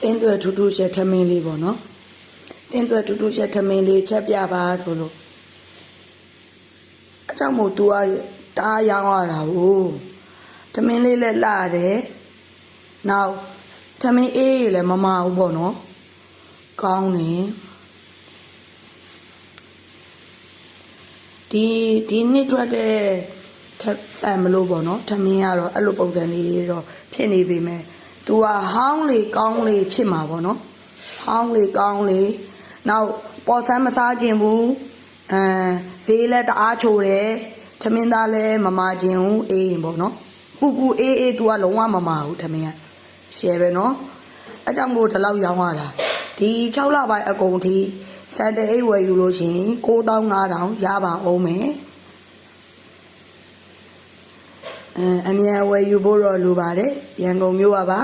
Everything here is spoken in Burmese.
တင်းသွဲထူးထူးချက်ထမင်းလေးပေါ့နော်တင်းသွဲထူးထူးချက်ထမင်းလေးချက်ပြပါဆိုလို့အကြောင်းမို့ तू တားရောင်းရတာကိုထမင်းလေးလည်းလှတယ်နောက်ထမင်းအေးလည်းမမဘူးပေါ့နော်ကောင်းတယ်ဒီနှစ်ထွက်တဲ့မလို့ပေါ့နော်ထမင်းကတော့အဲ့လိုပုံစံလေးတော့ဖြစ်နေပြီမဲ့သူကဟောင်းလေကောင်းလေဖြစ်မှာပေါ့နော်ဟောင်းလေကောင်းလေနောက်ပေါ်ဆန်းမစားခြင်းဘူးဈေးလည်းတအားချိုတယ်ထမင်းသားလည်းမမာခြင်းဘူးအေးရင်ပေါ့နော်ပူအေးသူကလုံးဝမမာဘူးထမင်းကရှယ်ပဲနော်အကြောင်းကိုဒီလောက်ရောင်းရတာဒီ6လပိုင်းအကုန်ထိစံတဲ့အိတ်ဝယ်ယူလို့ရှင်9500ရပါအောင်မယ်အမြန်ဝယ်ယူဖို့တော့လိုပါတယ်ရန်ကုန်မြို့ပါ